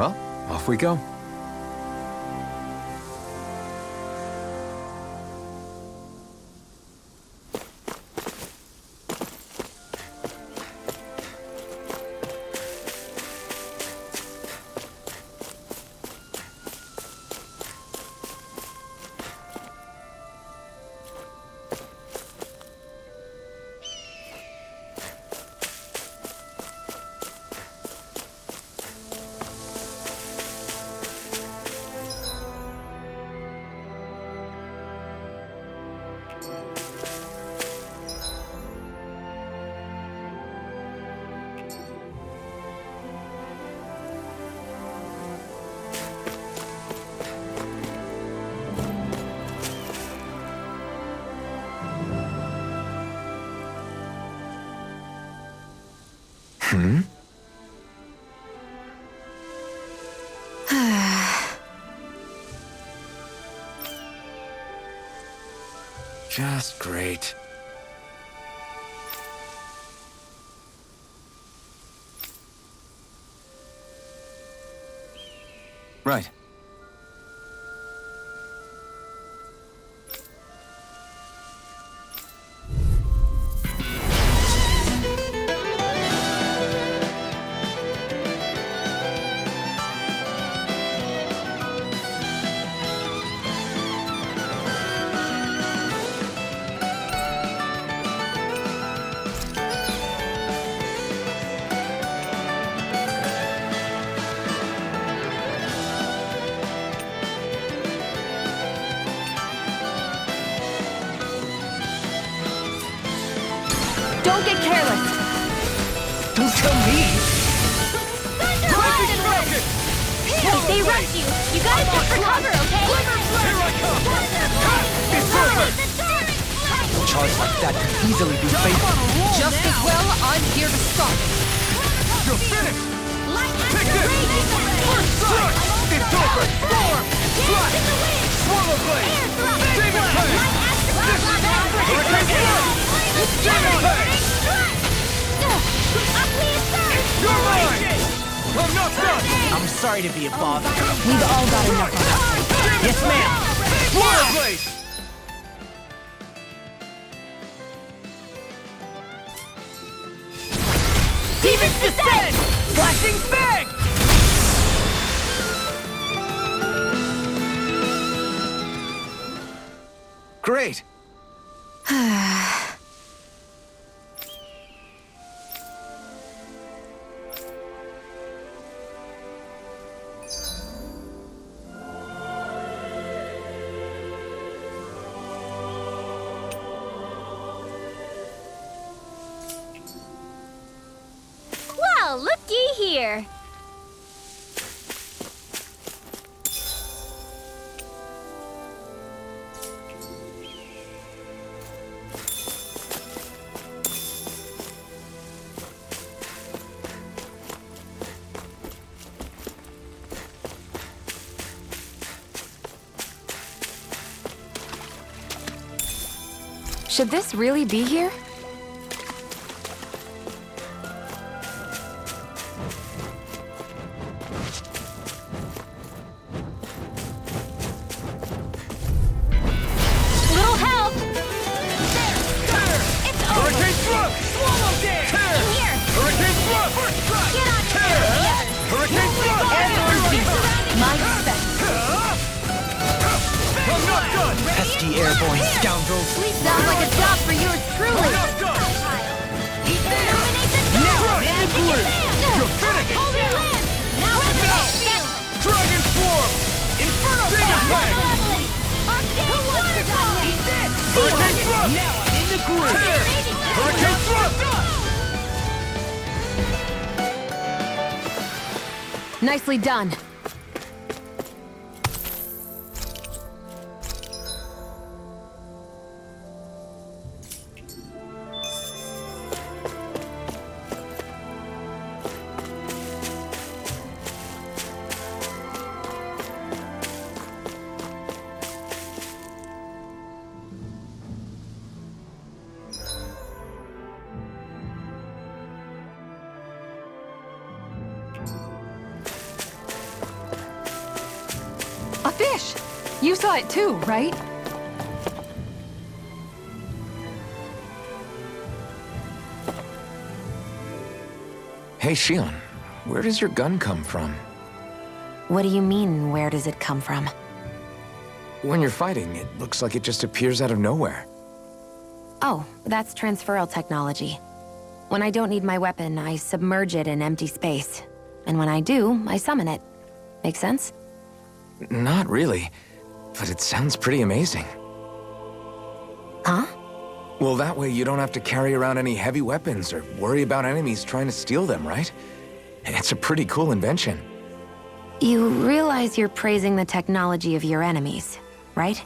Well, off we go. Just great. Right. Don't get careless! Don't tell me! If they rush you, you gotta jump for cover, okay? Here I come! It's over! A charge like that could easily be fatal. Just as well, I'm here to stop. You're finished! Take this! First strike! It's over! Storm! Flash! Swallow blade! Demon Blade! Hurricane Strike! Demon Blade! You're mine! I'm not done! I'm sorry to be a bother. We've all got enough of that. Yes, ma'am. Swallow blade! Demons descend! Flashing fang! Great! Well, looky here. Should this really be here? Little help! It's over! Hurricane Thrust! Swallow dance! Tear! In here! Hurricane Thrust! First strike! Get on Tear! Hurricane Thrust! My respect. I'm not done! Pesky airborne scoundrels! Sounds like a job for yours truly. I'm not done! Now, in the group! You're finished! Hold your land! Now Dragon Swarm! Inferno Demon Fire! Blade! Eat this! Hurricane Thrust! Now I'm in the group! Tear! Hurricane Thrust! Nicely done. A fish! You saw it too, right? Hey, Shion, where does your gun come from? What do you mean, where does it come from? When you're fighting, it looks like it just appears out of nowhere. Oh, that's transferal technology. When I don't need my weapon, I submerge it in empty space. And when I do, I summon it. Make sense? Not really, but it sounds pretty amazing. Huh? Well, that way you don't have to carry around any heavy weapons or worry about enemies trying to steal them, right? It's a pretty cool invention. You realize you're praising the technology of your enemies, right?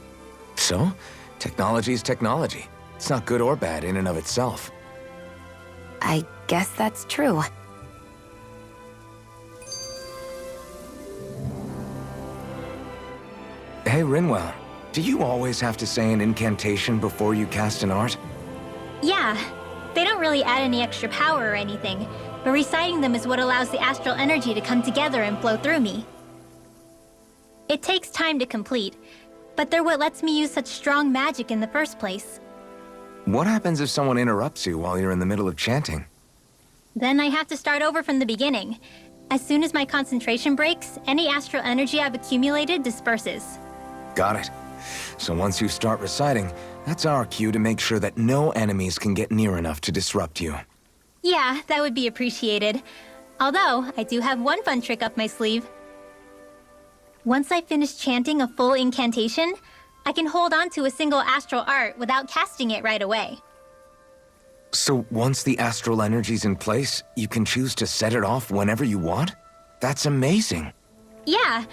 So, technology is technology. It's not good or bad in and of itself. I guess that's true. Hey, Rinwell, do you always have to say an incantation before you cast an art? Yeah, they don't really add any extra power or anything, but reciting them is what allows the astral energy to come together and flow through me. It takes time to complete, but they're what lets me use such strong magic in the first place. What happens if someone interrupts you while you're in the middle of chanting? Then I have to start over from the beginning. As soon as my concentration breaks, any astral energy I've accumulated disperses. Got it. So once you start reciting, that's our cue to make sure that no enemies can get near enough to disrupt you. Yeah, that would be appreciated. Although, I do have one fun trick up my sleeve. Once I finish chanting a full incantation, I can hold on to a single astral art without casting it right away. So once the astral energy's in place, you can choose to set it off whenever you want? That's amazing. Yeah,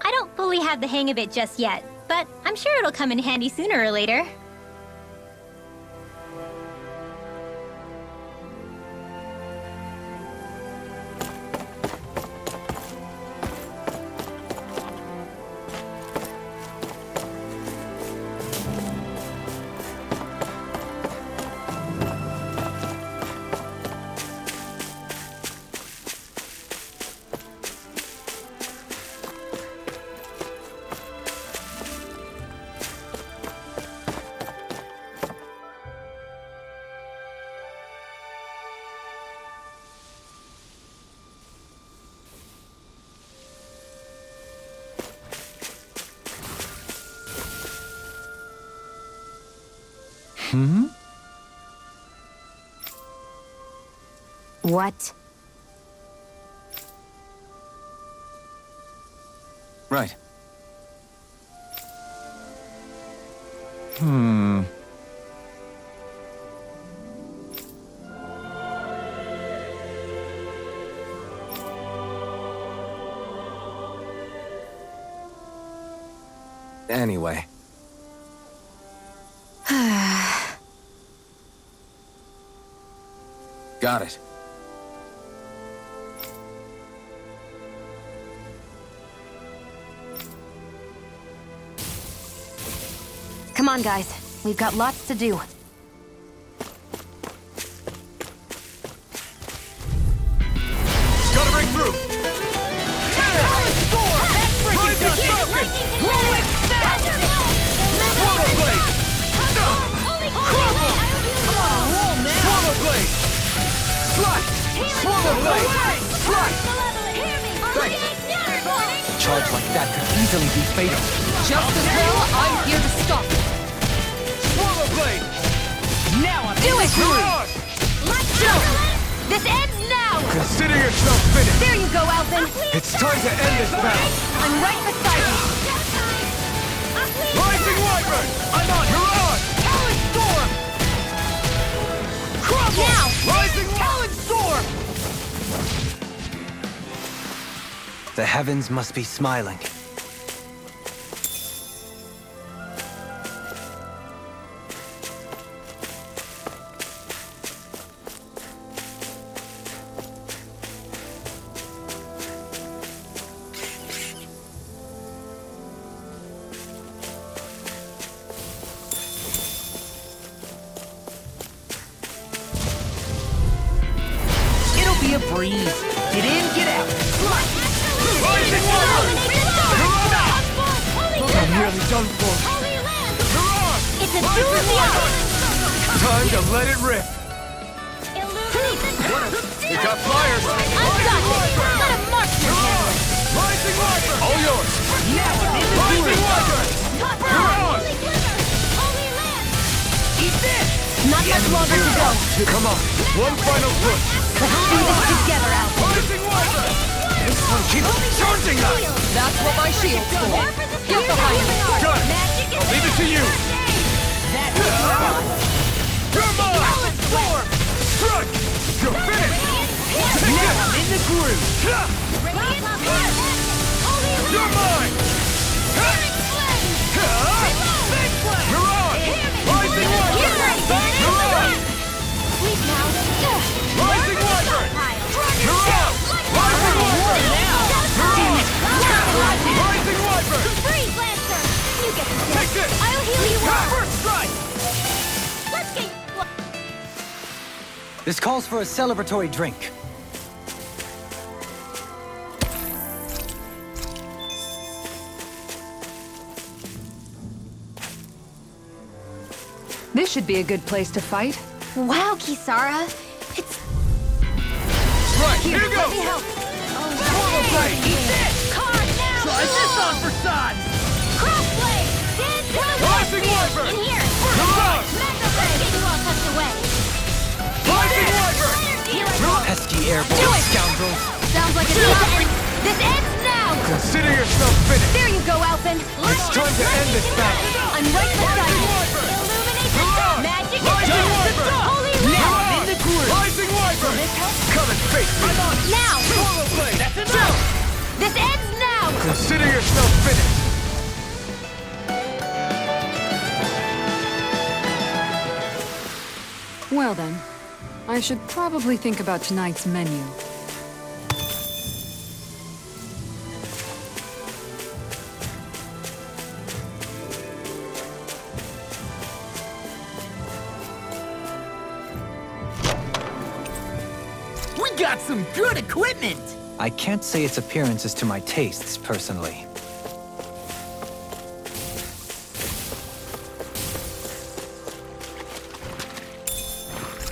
I don't fully have the hang of it just yet, but I'm sure it'll come in handy sooner or later. What? Right. Anyway. Got it. Come on, guys. We've got lots to do. Gotta break through! Charge like that could easily be fatal. Just as well, I'm here to stop it. Swallow blade! Now I'm Do it! Let's go! This ends now! Consider yourself finished. There you go, Alphen! It's time to end this battle. I'm right beside you! Rising Wyvern! I'm on! You're on! Talon Storm! Crumble! Now! Rising Talon Storm! The heavens must be smiling. It'll be a breeze. Get in, get out. Rising Wyvern! done for. Holy land! Mirage! It's a duel of the hour! Time to let it rip. Illuminate the We got flyers. I've got it! Let him mark your head! Rising Wyvern. All yours. Now I'm in the Rising groove. Wyvern. Mirage! Holy land! Eat this! Not much longer to go. Come on. One final push. Let's do this together, Alphen. Rising Wyvern. This one keeps charging us. That's what my shield's for. Get behind me. Got it. I'll leave it to you. That's what you want. You're mine. Storm. Strike. You're finished. Now I'm in the groove. You're mine. Mirage. Rising Wyvern. Mirage. Rising Wyvern. Mirage. Rising Wyvern. Rising Wyvern. Freeze, Lancer! You get the Take this. I'll heal you up! First strike. Let's get... This calls for a celebratory drink. This should be a good place to fight. Wow, Kisara. It's... Right, here Let me goes. help. Portal blade. Eat this! Card now! Try this on for size. Crossblade! Dance to the Rising Wyvern. In here! Mirage. Mega Blade! Get you all tucked away! Rising Wyvern. Here I go! Pesky airborne scoundrels. Sounds like a deal to end. This ends now! Consider yourself finished. There you go, Alphen! It's time to end this battle. I'm right beside you! Wyvern. Illuminate the Mirage. magic Rising is Wyvern. Holy Now land! I'm in the groove. Rising Wyvern. Come and face me. Now! Portal blade. That's enough. This ends now! Consider yourself finished. Well then, I should probably think about tonight's menu. We got some good equipment. I can't say its appearance is to my tastes, personally.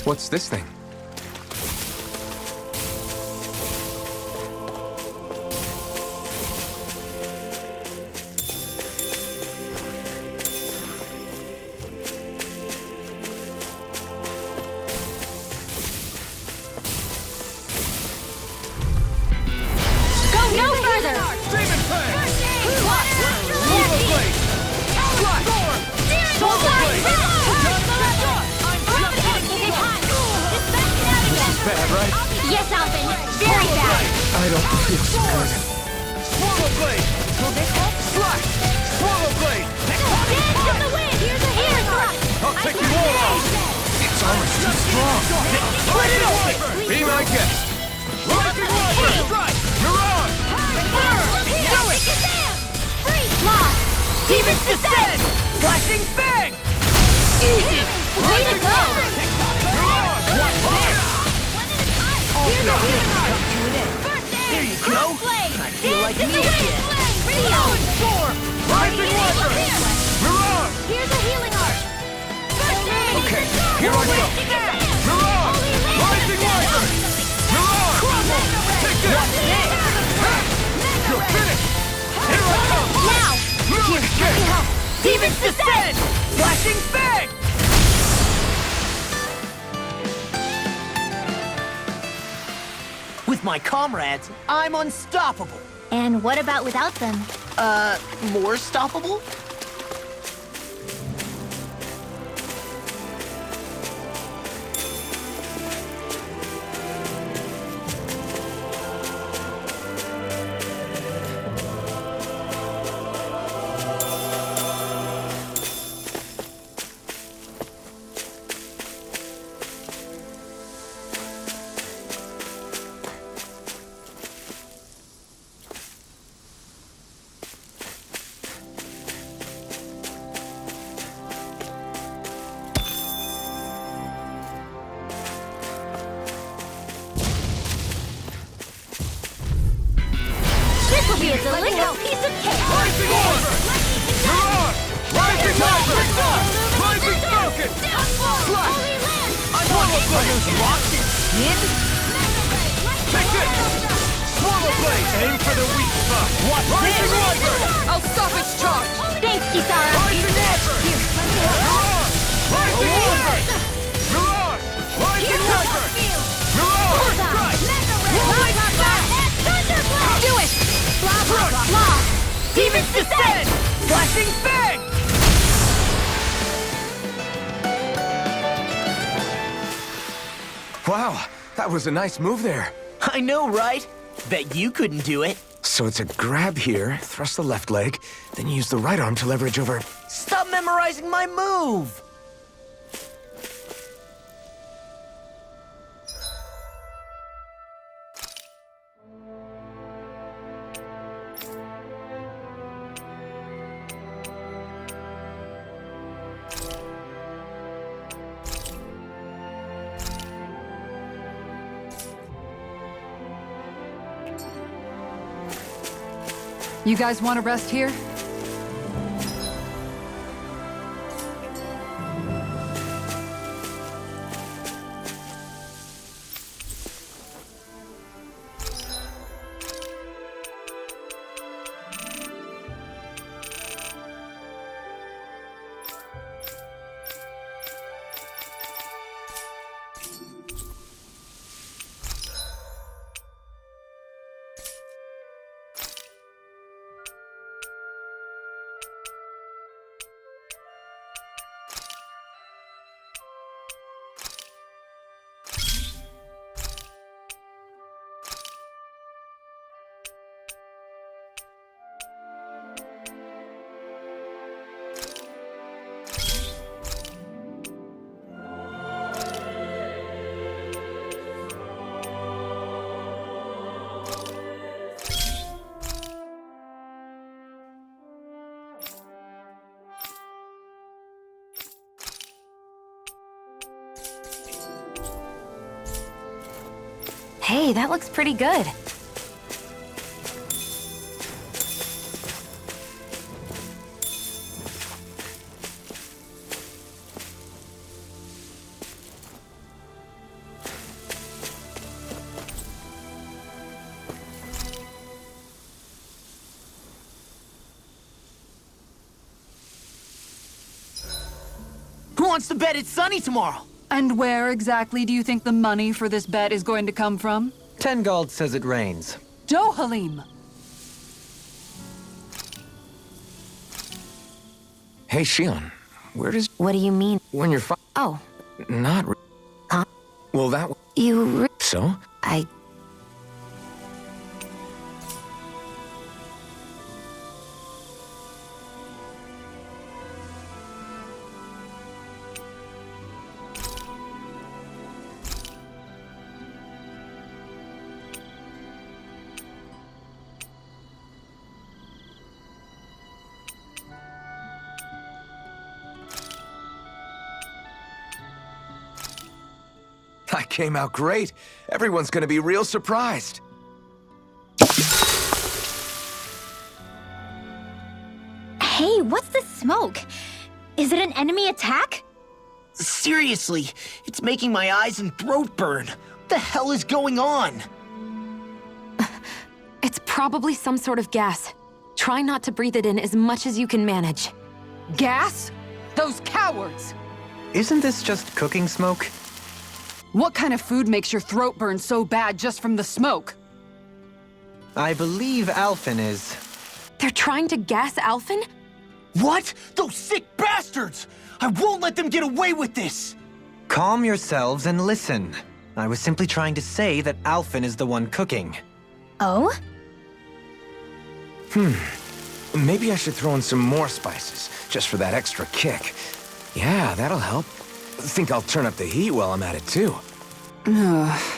What's this thing? Go no further! Demon Fang. Portal Blade. Strike. Solar Blade. Bad, right? Yes, Alphen. Very bad. I don't feel so good. Swallow Blade. Strike. Swallow Blade. Dance in the wind. Here's a healing thrust. I'll take you all out. It's almost too strong. Split it open. Be my guest. Rising Wyvern. Strike. Mirage. Do it. Freeze. Lost. Demons descend. Flashing Fang. Easy. Way to go. Here's a healing thrust. There you go. I feel like me again. Storm. Rising Wyvern. Mirage. Here's a healing arc. Okay, here I go. Mirage. Rising Wyvern. Mirage. Take this. You're finished. Here I come. Now. Moving again. Demons descend. Flashing Fang. With my comrades, I'm unstoppable. And what about without them? More stoppable? This will be a delicious piece of cake. Rising Wyvern. Mirage. Lightning Viper! Rising Falcon! Slash! Swallow Blade! Locked in skin? Take this! Swallow Blade! Aim for the weak spot! Rising Viper! I'll stop its charge! Thanks, Kisara. Rising Viper! Mirage! Rising Viper! Mirage! Rising Viper! Mirage! Strike! Do it! Blah, blah, blah, blah. Demons descend! Flashing Fang! Wow, that was a nice move there. I know, right? Bet you couldn't do it. So it's a grab here, thrust the left leg, then you use the right arm to leverage over... Stop memorizing my move! You guys want to rest here? Hey, that looks pretty good. Who wants to bet it's sunny tomorrow? And where exactly do you think the money for this bet is going to come from? Tengald says it rains. Dohalim! Hey, Shion, where does... What do you mean? When you're Oh, not... Huh? Well, that... So? I... I came out great. Everyone's gonna be real surprised. Hey, what's the smoke? Is it an enemy attack? Seriously, it's making my eyes and throat burn. What the hell is going on? It's probably some sort of gas. Try not to breathe it in as much as you can manage. Gas? Those cowards! Isn't this just cooking smoke? What kind of food makes your throat burn so bad just from the smoke? I believe Alphen is. They're trying to gas Alphen? What? Those sick bastards! I won't let them get away with this! Calm yourselves and listen. I was simply trying to say that Alphen is the one cooking. Oh? Maybe I should throw in some more spices, just for that extra kick. Yeah, that'll help. Think I'll turn up the heat while I'm at it, too. Oh,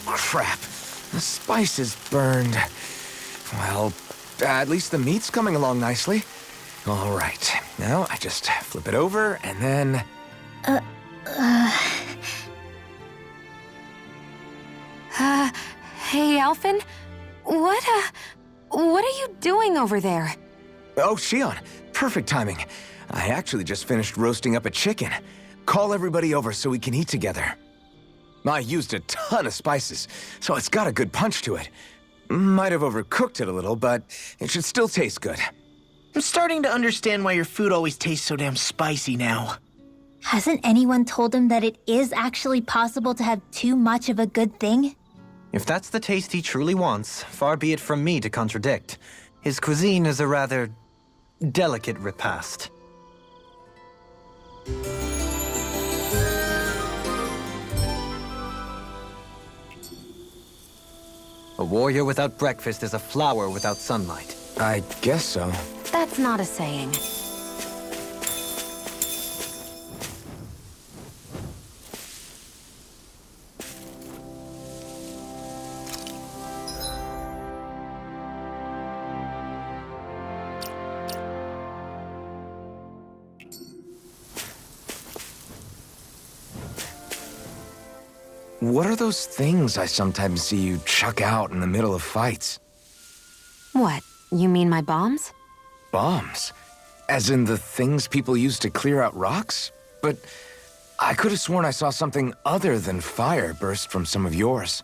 crap. The spice is burned. Well, at least the meat's coming along nicely. All right. Now, I just flip it over, and then... Hey, Alphen? What are you doing over there? Oh, Shion. Perfect timing. I actually just finished roasting up a chicken. Call everybody over so we can eat together. I used a ton of spices, so it's got a good punch to it. Might have overcooked it a little, but it should still taste good. I'm starting to understand why your food always tastes so damn spicy now. Hasn't anyone told him that it is actually possible to have too much of a good thing? If that's the taste he truly wants, far be it from me to contradict. His cuisine is a rather delicate repast. A warrior without breakfast is a flower without sunlight. I guess so. That's not a saying. What are those things I sometimes see you chuck out in the middle of fights? What? You mean my bombs? Bombs? As in the things people use to clear out rocks? But I could have sworn I saw something other than fire burst from some of yours.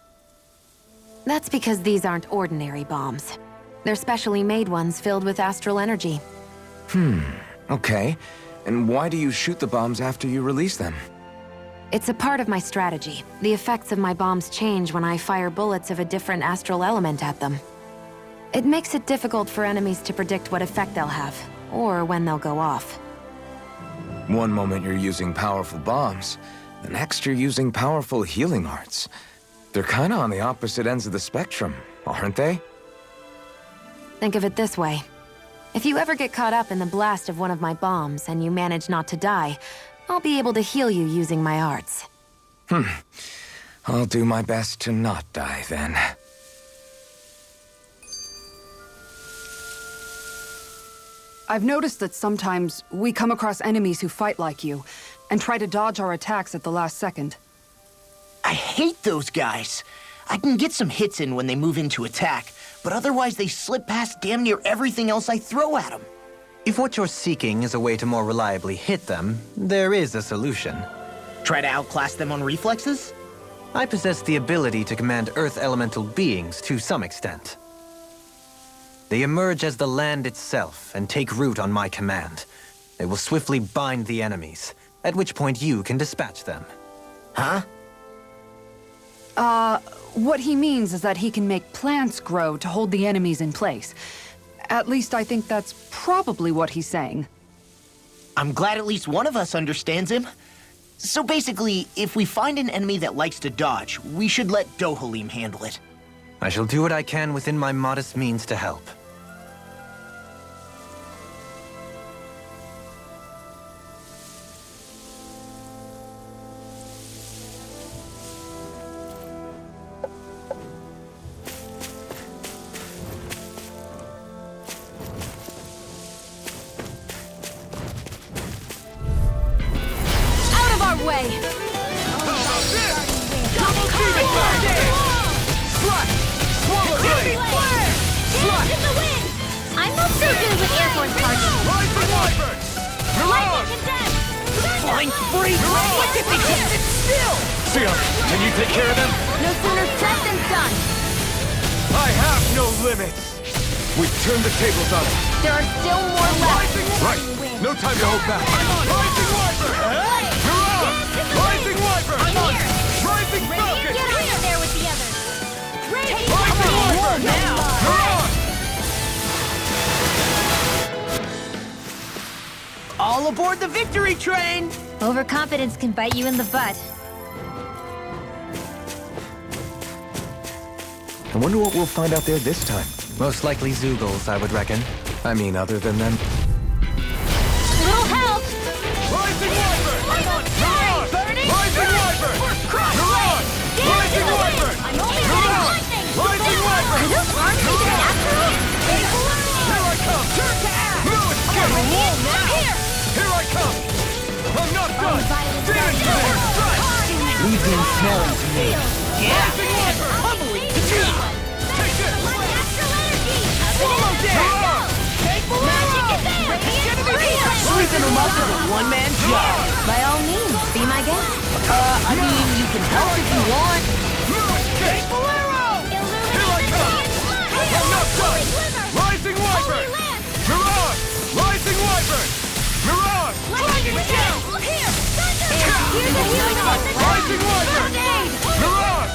That's because these aren't ordinary bombs. They're specially made ones filled with astral energy. Okay. And why do you shoot the bombs after you release them? It's a part of my strategy. The effects of my bombs change when I fire bullets of a different astral element at them. It makes it difficult for enemies to predict what effect they'll have, or when they'll go off. One moment you're using powerful bombs, the next you're using powerful healing arts. They're kinda on the opposite ends of the spectrum, aren't they? Think of it this way. If you ever get caught up in the blast of one of my bombs and you manage not to die, I'll be able to heal you using my arts. I'll do my best to not die then. I've noticed that sometimes we come across enemies who fight like you, and try to dodge our attacks at the last second. I hate those guys. I can get some hits in when they move into attack, but otherwise they slip past damn near everything else I throw at them. If what you're seeking is a way to more reliably hit them, there is a solution. Try to outclass them on reflexes? I possess the ability to command Earth elemental beings to some extent. They emerge as the land itself and take root on my command. They will swiftly bind the enemies, at which point you can dispatch them. Huh? What he means is that he can make plants grow to hold the enemies in place. At least I think that's probably what he's saying. I'm glad at least one of us understands him. So basically, if we find an enemy that likes to dodge, we should let Dohalim handle it. I shall do what I can within my modest means to help. Way. I'm not so good with airborne targets. Lightning condemned! Flying free! What did they just sit still? Sia, can you take care of them? No sooner said than done. I have no limits. We've turned the tables on them. There are still more left. Right. No time to hold back. Rising Wyvern! You're on! Rising Wyvern! I'm on! Rising Falcon! Get on there with the others! Rising Wyvern! You're on! All aboard the victory train! Overconfidence can bite you in the butt. I wonder what we'll find out there this time. Most likely Zoogles, I would reckon. I mean, other than them. Little help! Rising Wyvern! I'm on fire! Burning! Rising Wyvern! Cross You're on! Rising Wyvern! I'm only You're getting on! lightning! Rising Wyvern! Are those arms even natural? Here I come! Turn to ash! No escape! Here! Here I come! I'm not done! Violent Demon Power Strike! Leave the ensnaring to me. Rising Wyvern! Take it! Astral energy! Swallow There! down! Take magic is there! Sleep in tough as a one-man job. By all means, be my guest. I mean, you can help if you want. Here I come! I'm not done! Rising Wyvern! Mirage! Rising Wyvern! Mirage! Rising Wyvern! Mirage!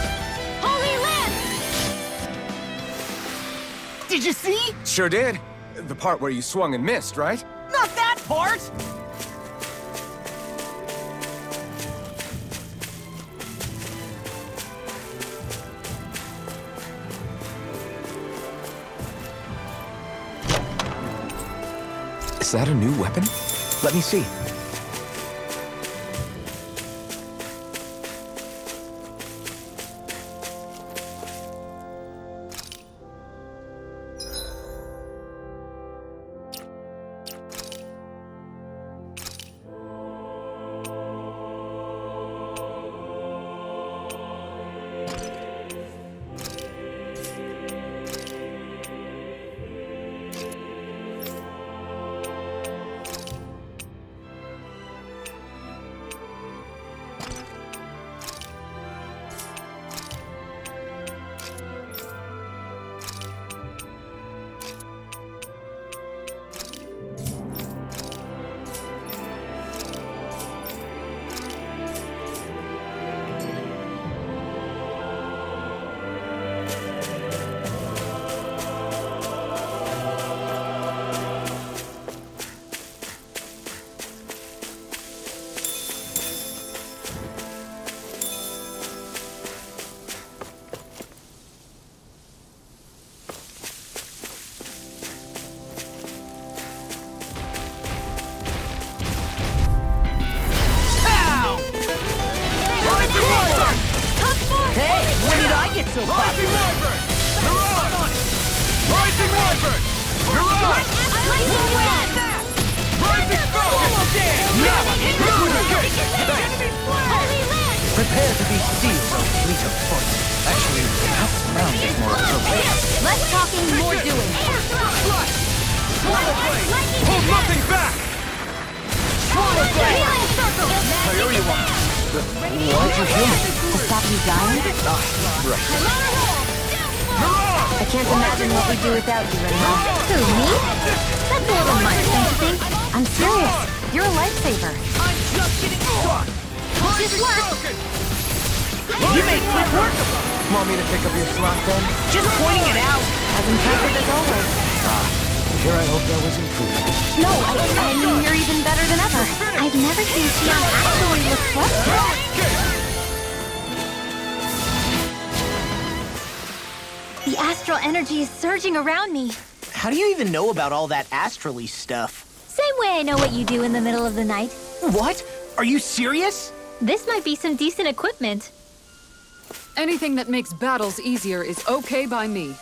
Did you see? Sure did. The part where you swung and missed, right? Not that part! Is that a new weapon? Let me see. So Rising Wyvern! Mirage! Rising Wyvern! Mirage! Rising Falcon! Prepare to be sealed, O fleet of foot. Actually, half round is more appropriate. Less talking, more doing. Swallow Blade! Hold nothing back! Swallow Blade! Coyote one. Why'd you heal me? To stop you dying? Right. I can't imagine what we'd do without you, Renal. Who, me? That's a little much, don't you think? I'm serious. You're a lifesaver. I'm just getting started. Just work. You made quick work of it. Want me to pick up your slot then? Just pointing it out. As impressive as always. Here I hope that was improved. No, I mean, you're even better than ever. I've never seen Xion actually look frustrated. The astral energy is surging around me. How do you even know about all that astrally stuff? Same way I know what you do in the middle of the night. What? Are you serious? This might be some decent equipment. Anything that makes battles easier is okay by me.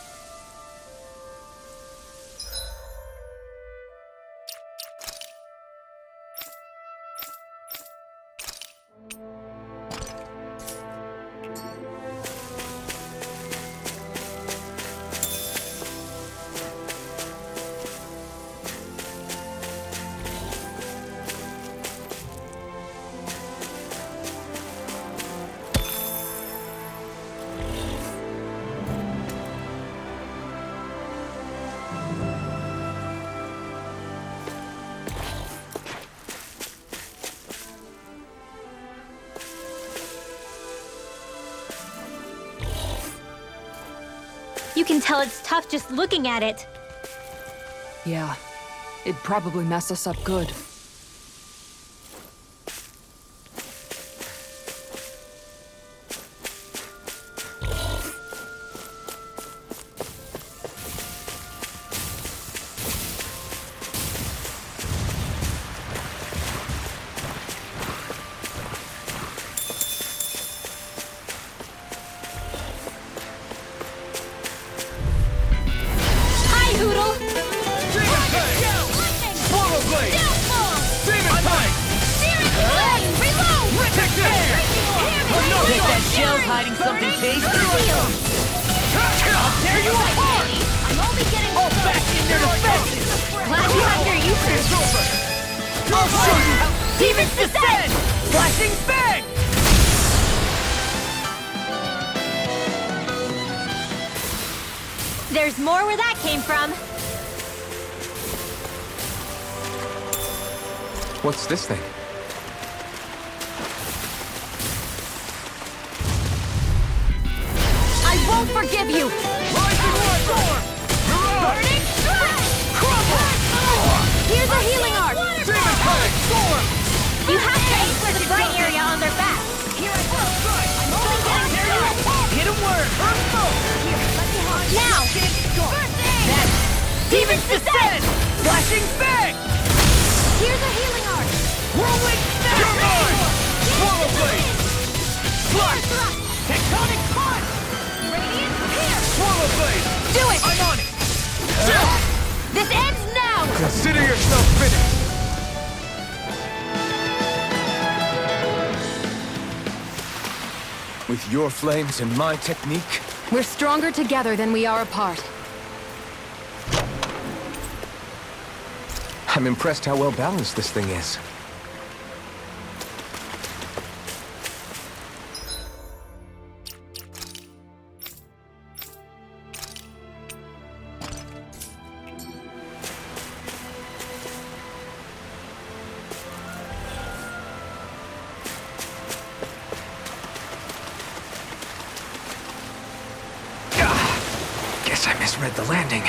You can tell it's tough just looking at it. Yeah, it'd probably mess us up good. Hiding something tasty? I'll tear you apart! I'm only getting All back in their defenses! glad you have your uses. I'll show Flashing bang! There's more where that came from. What's this thing? I won't forgive you! Rising storm! Burning strike! Here's a healing arc! Demon Cutting! Storm! You have to aim for the bright area on their back. Here I go! I'm only getting there! Hit him where it hurts most! Now! Demon's Descent! Flashing bang! Here's a healing arc! Whirlwind snap! You're mine! Swallow blade! Flush! Tectonic punch! Radiant spear! Swallow blade! Do it! I'm on it! This ends now! Consider yourself finished! With your flames and my technique, We're stronger together than we are apart. I'm impressed how well balanced this thing is. Guess I misread the landing.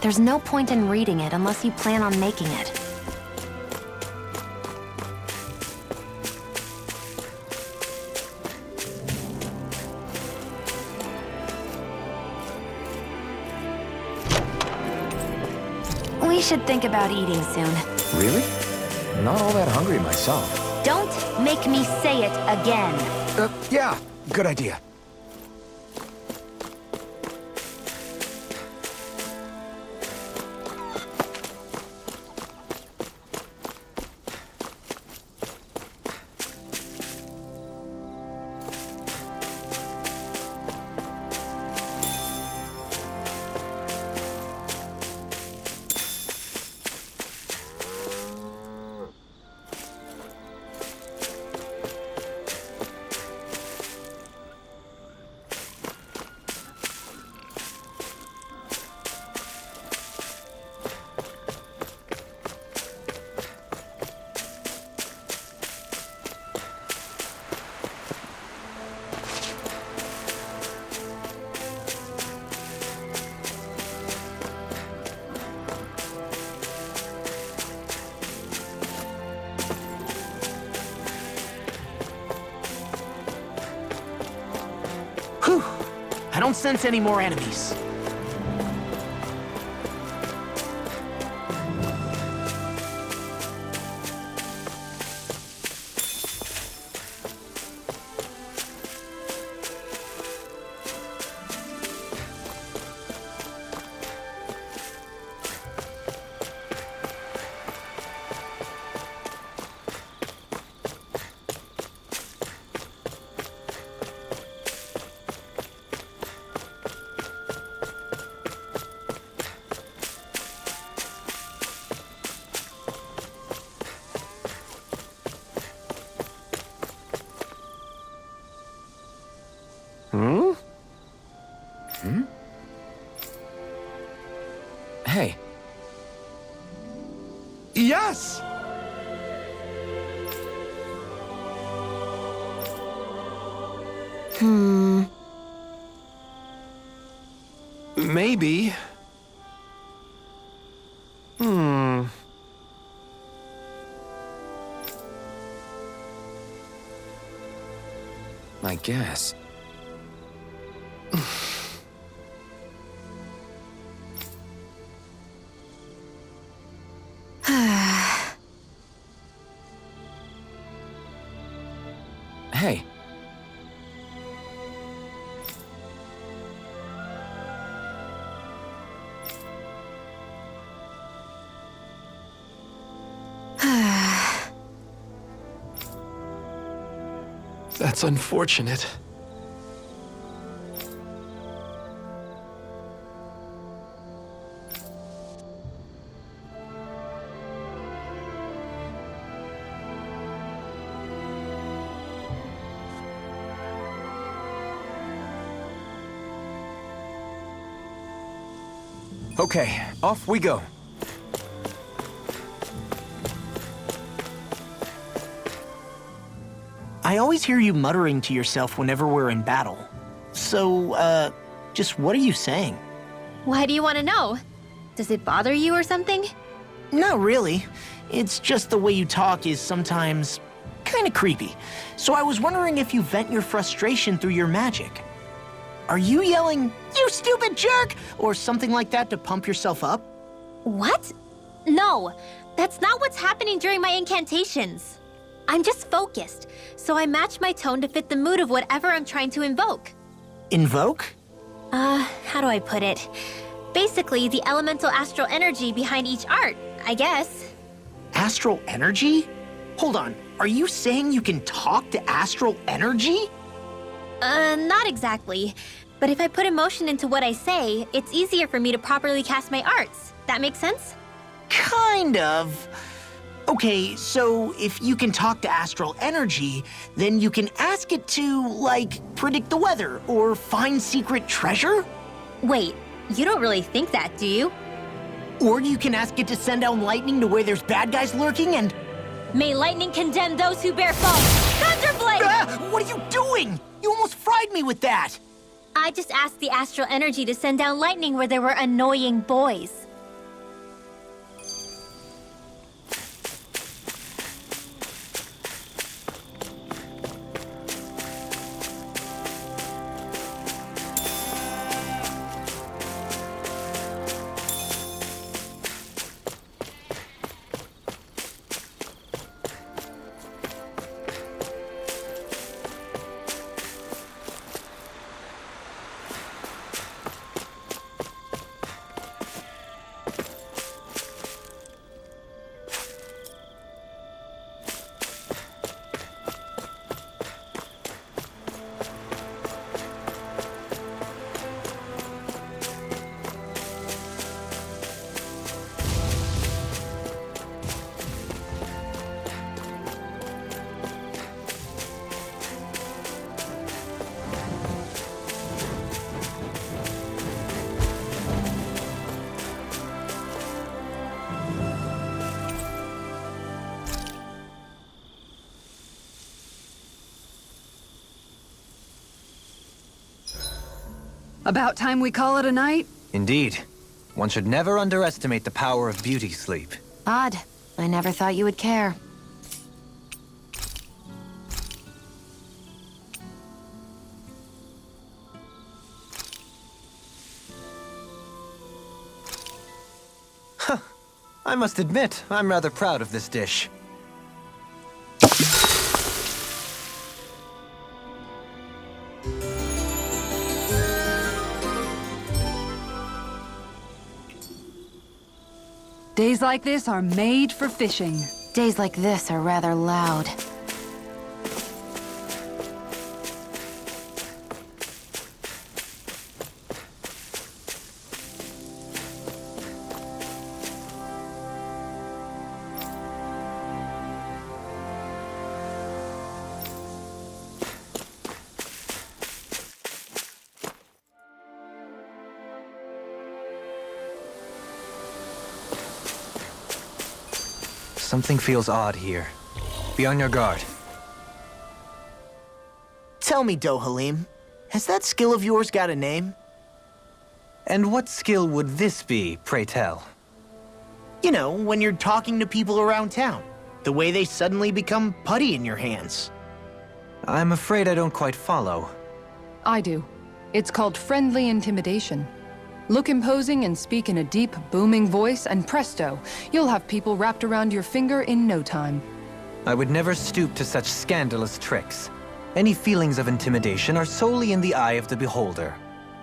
There's no point in reading it unless you plan on making it. We should think about eating soon. Really? Not all that hungry myself. Don't make me say it again. Yeah, good idea. Whew! I don't sense any more enemies. Maybe. I guess. Hey. That's unfortunate. Okay, off we go. I always hear you muttering to yourself whenever we're in battle. So, just what are you saying? Why do you want to know? Does it bother you or something? Not really. It's just the way you talk is sometimes kind of creepy. So I was wondering if you vent your frustration through your magic. Are you yelling, "You stupid jerk," or something like that to pump yourself up? What? No, that's not what's happening during my incantations. I'm just focused, so I match my tone to fit the mood of whatever I'm trying to invoke. Invoke? How do I put it? Basically, the elemental astral energy behind each art, I guess. Astral energy? Hold on, are you saying you can talk to astral energy? Not exactly. But if I put emotion into what I say, it's easier for me to properly cast my arts. That makes sense? Kind of. Okay, so if you can talk to astral energy, then you can ask it to, like, predict the weather or find secret treasure? Wait, you don't really think that, do you? Or you can ask it to send down lightning to where there's bad guys lurking and... May lightning condemn those who bear false! Thunderblade! Ah, what are you doing? You almost fried me with that! I just asked the astral energy to send down lightning where there were annoying boys. About time we call it a night? Indeed. One should never underestimate the power of beauty sleep. Odd. I never thought you would care. I must admit, I'm rather proud of this dish. Days like this are made for fishing. Days like this are rather loud. Something feels odd here. Be on your guard. Tell me, Dohalim, has that skill of yours got a name? And what skill would this be, pray tell? You know, when you're talking to people around town. The way they suddenly become putty in your hands. I'm afraid I don't quite follow. I do. It's called friendly intimidation. Look imposing and speak in a deep, booming voice, and presto, you'll have people wrapped around your finger in no time. I would never stoop to such scandalous tricks. Any feelings of intimidation are solely in the eye of the beholder.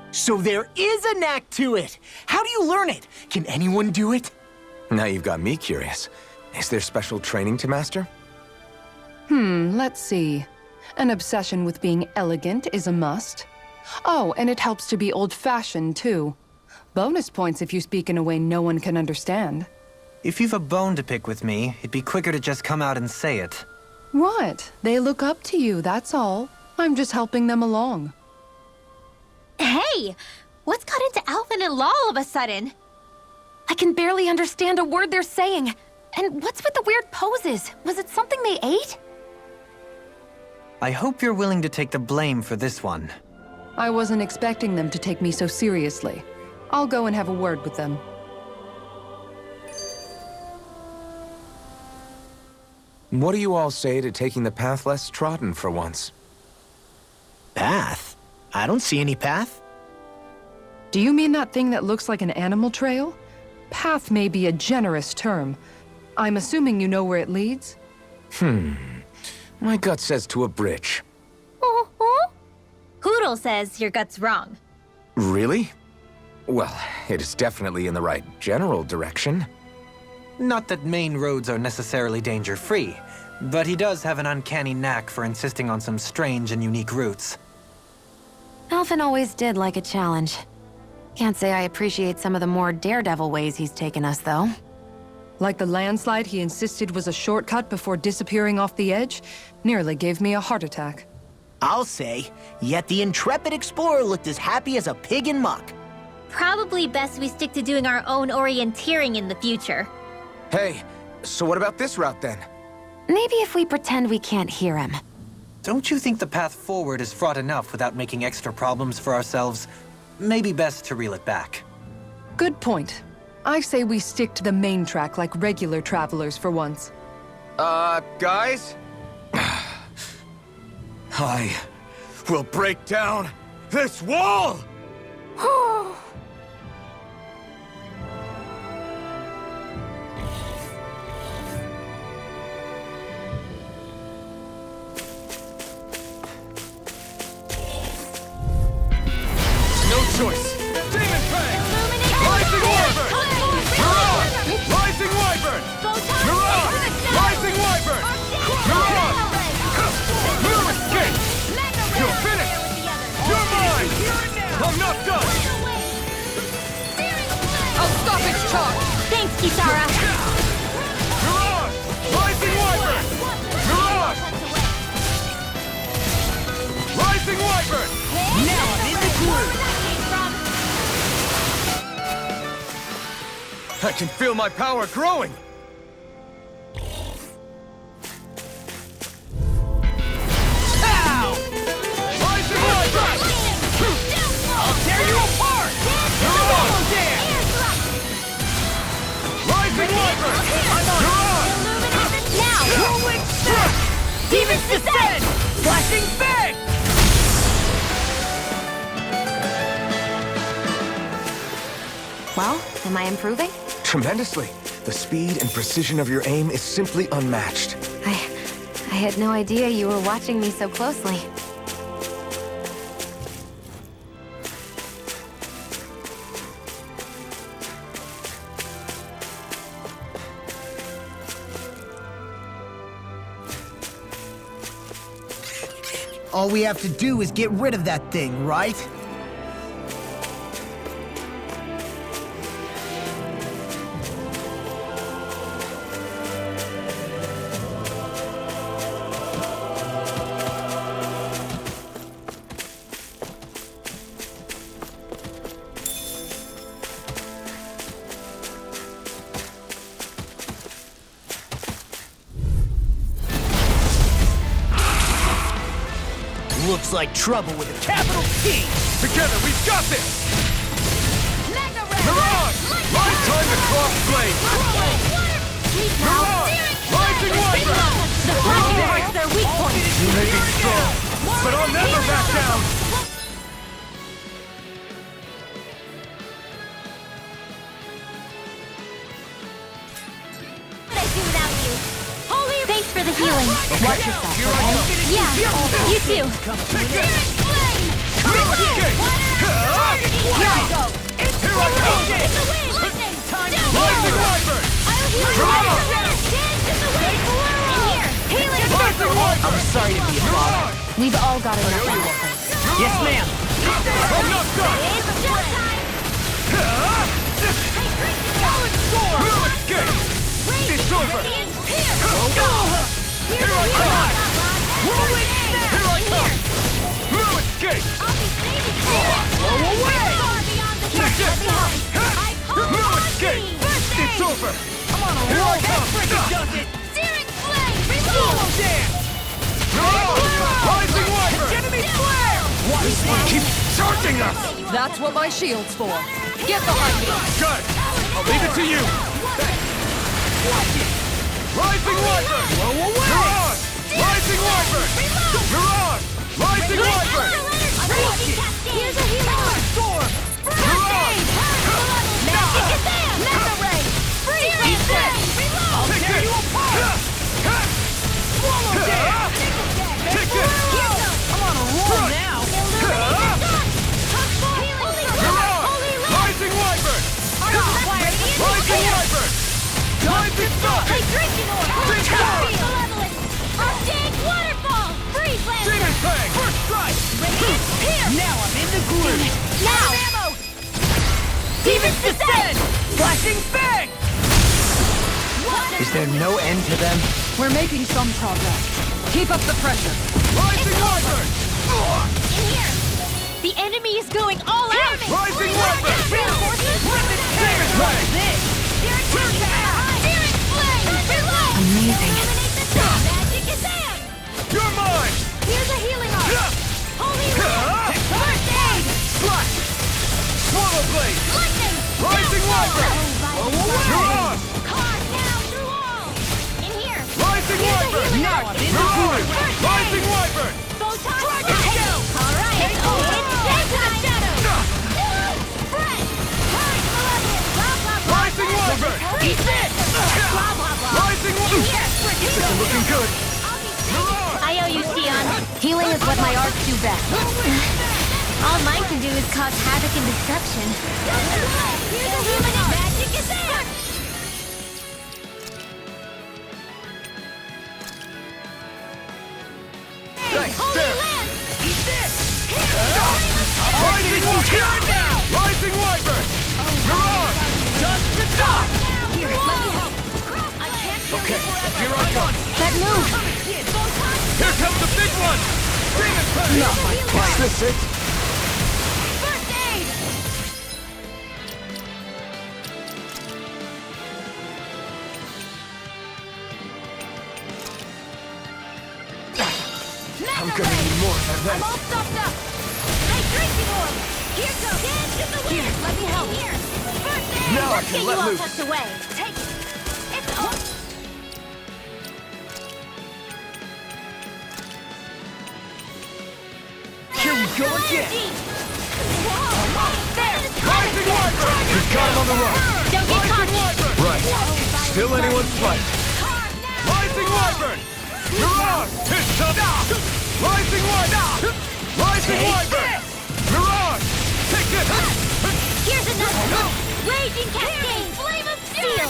So there is a knack to it! How do you learn it? Can anyone do it? Now you've got me curious. Is there special training to master? Let's see. An obsession with being elegant is a must. Oh, and it helps to be old-fashioned, too. Bonus points if you speak in a way no one can understand. If you've a bone to pick with me, it'd be quicker to just come out and say it. What? They look up to you, that's all. I'm just helping them along. Hey! What's got into Alphen and Law all of a sudden? I can barely understand a word they're saying. And what's with the weird poses? Was it something they ate? I hope you're willing to take the blame for this one. I wasn't expecting them to take me so seriously. I'll go and have a word with them. What do you all say to taking the path less trodden for once? Path? I don't see any path. Do you mean that thing that looks like an animal trail? Path may be a generous term. I'm assuming you know where it leads? My gut says to a bridge. Hoodle says your gut's wrong. Really? Well, it is definitely in the right general direction. Not that main roads are necessarily danger-free, but he does have an uncanny knack for insisting on some strange and unique routes. Alphen always did like a challenge. Can't say I appreciate some of the more daredevil ways he's taken us, though. Like the landslide he insisted was a shortcut before disappearing off the edge? Nearly gave me a heart attack. I'll say, yet the intrepid explorer looked as happy as a pig in muck. Probably best we stick to doing our own orienteering in the future. Hey, so what about this route then? Maybe if we pretend we can't hear him. Don't you think the path forward is fraught enough without making extra problems for ourselves? Maybe best to reel it back. Good point. I say we stick to the main track like regular travelers for once. Guys? I will break down this wall! No choice! Demon Fang! Rising Wyvern! Mirage! Rising Wyvern! Mirage! Rising Wyvern! Mirage! No escape! You're finished! You're mine! I'm not done! I'll stop its charge! Thanks, Kisara! Mirage! Rising Wyvern! Mirage! Rising Wyvern! Now I'm in the groove! I can feel my power growing! Ow! Rising Wyvern! I'll tear you apart! Double dare! Rising Wyvern! Now! Rolling step! Demons descend! Flashing fang! Well, am I improving? Tremendously. The speed and precision of your aim is simply unmatched. I had no idea you were watching me so closely. All we have to do is get rid of that thing, right? Looks like trouble with a capital T! Together, we've got this! Mirage! Right time to cross blade! Mirage! Rising Wyvern! The flashing breaks their weak point. You may be strong, but I'll never back down! What I do without you? Holy, thanks for the healing. Watch yourself. Here I come! Yeah, you too. Here I come! Rising Wyvern! I'm sorry to be a bother. We've all got enough Alphen. Yes, ma'am. I'm not done! Will escape! It's over! Here I come! Here I come! Will escape! Blow away! Take it! Will escape! It's over! Here I come! Rising Wyvern! Enemy flare! This one keeps charging us! That's what my shield's for. Get behind me! Got it! I'll leave it to you! Rising Wyvern! Blow away! Mirage! Rising Wyvern! Mirage! Rising Wyvern! Here's a healer! Storm! Mirage! Magic Shazam! Mega Ray! Freeze! I'll tear you apart! Swallow Dance! Take it! I'm on a roll now! Mirage! Rising Wyvern! Rising Wyvern! Rising Sun! Drinking order! Drink order! Malevolence! Arctic Waterfall! Freeze Lancer! Demon Fang! First strike! Here! Now I'm in the groove! Now! Ammo! Demons Descend! Flashing Fang! Is there no end to them? We're making some progress. Keep up the pressure. Rising Wyvern! In here! The enemy is going all out! Rising Wyvern! Demon Fang! Amazing. Magic Shazam! You're mine! Here's a healing art! Holy Land! First aid! Slash! Swallow Blade! Lightning! Rising Wyvern! Mirage! Carve now through all! In here! Rising Wyvern! Now I'm in the Mirage! groove! Rising Wyvern! Photon Dragon Strike! Shell! All right! It's into the shadows! Spread! Time Malevolence! Blah, blah, blah! Rising Wyvern! Eat this! Blah, blah, blah! Rising In Wyvern! here! This is looking good! Mirage! I owe you, Sion. Healing is what my arts do best. All mine can do is cause havoc and destruction. Here's a healing art! Magic Shazam! Thanks, Holy there! Land! Rising Wyvern! Rising Wyvern! Mirage! Just to die! Here, let me help. Okay, here I come! That move! Here comes the big one! Demon Fang! Is this it? First aid! I'm gonna need more than I'm that. all stuffed up. Hey, drinking orb! Here goes! Dance in the wind! Here, let me help. Here! First aid! Now I Let's can get you let all loose. tucked away. Take it! It's on! Here we go again! There! Rising Wyvern! He's got him on the run! Don't get caught! Right. Still anyone's fight. Rising Wyvern! Mirage! Hit top! Rising Wyvern! Rising Wyvern! Mirage! Take it! Here's another! Raging Cascade! Flame of Steel!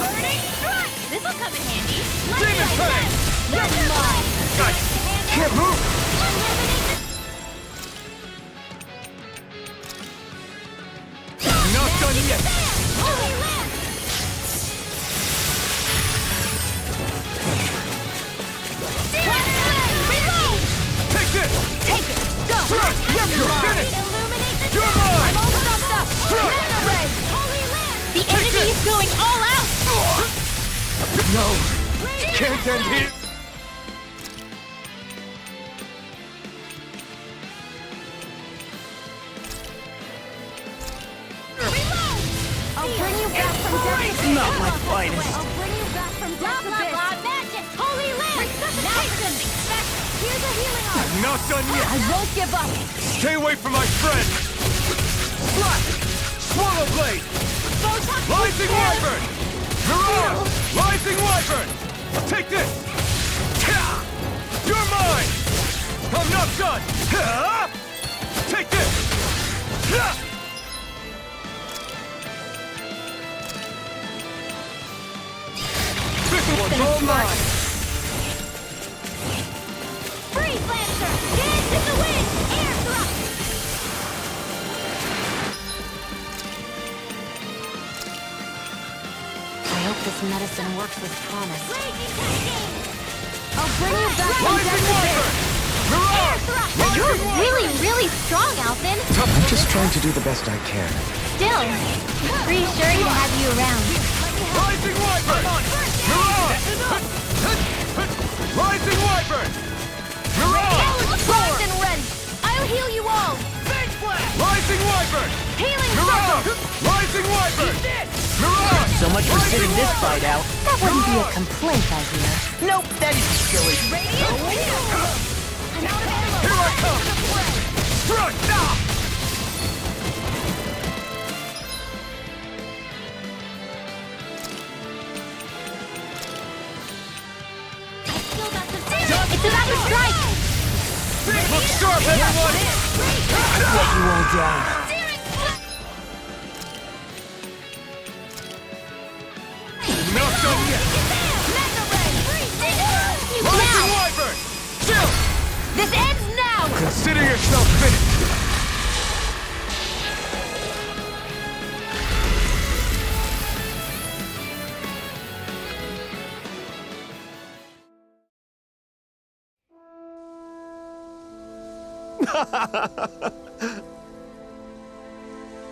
This'll come in handy! Demon Fang! Never mind! Guys, can't move! Not done yet! Holy Land! Reload! Take it! Take it! Go! Thrust! Yep, you're finished! You're mine! All stuffed up! Mana Ray! Holy Land! The enemy is going all out! No! Can't end here! Not my finest. I'll bring you back from death. Blah, blah, blah, magic, holy land! Resuscitation! Here's a healing art! I'm not done yet! I won't give up! Stay away from my friend! Slash! Swallow blade! Rising Wyvern! Mirage! Rising Wyvern! Take this! You're mine! I'm not done! Take this! This one's all mine! Freeze Lancer! Dance in the wind! Air thrust! I hope this medicine works as promised. Raging Cascade! I'll bring you back from Rising death. Wyvern! Mirage! You're Rising really, Wyvern! really strong, Alphen. I'm just trying to do the best I can. Still, reassuring to have you around. Rising Wyvern! Mirage! Rising Wyvern! Mirage! Frost and Wrench! I'll heal you all! Rising Wyvern! Healing Mirage! Circle! Rising Wyvern! Mirage! So much for sitting this fight out. That wouldn't be a complaint, I hear. Nope, that is silly. Radiant Spear! I'm out of ammo! Here I come! Strike! Ah! Still got some it's about to strike! Look sharp, everyone! Let you all down. Not done yet! Rising Now! Wyvern! Chill! This ends now! Consider yourself finished!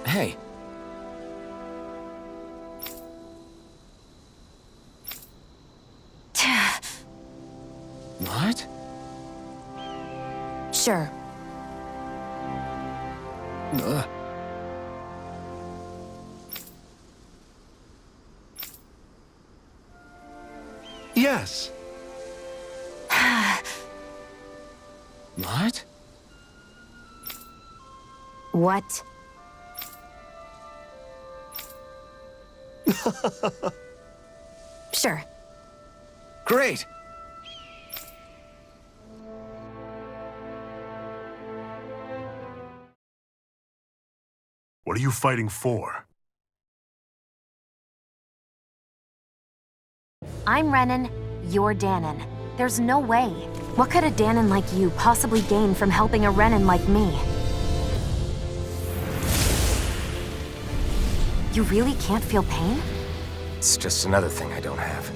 Hey. What? Sure. Ugh. Yes. What? What? Sure. Great! What are you fighting for? I'm Renan, you're Danon. There's no way. What could a Danon like you possibly gain from helping a Renan like me? You really can't feel pain? It's just another thing I don't have.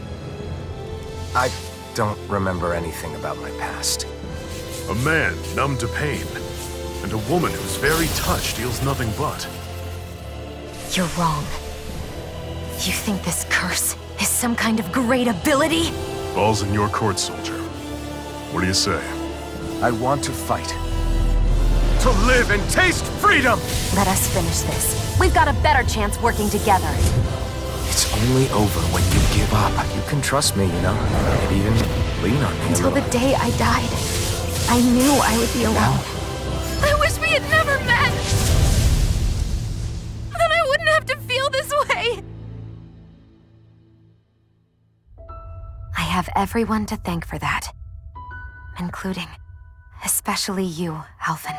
I don't remember anything about my past. A man numb to pain, and a woman whose very touch feels nothing but. You're wrong. You think this curse is some kind of great ability? Ball's in your court, soldier. What do you say? I want to fight. To live and taste freedom! Let us finish this. We've got a better chance working together. It's only over when you give up. You can trust me, you know? Maybe even lean on me Until a the little. day I died, I knew I would be alone. I wish we had never met! Then I wouldn't have to feel this way! I have everyone to thank for that. Including, especially you, Alphen.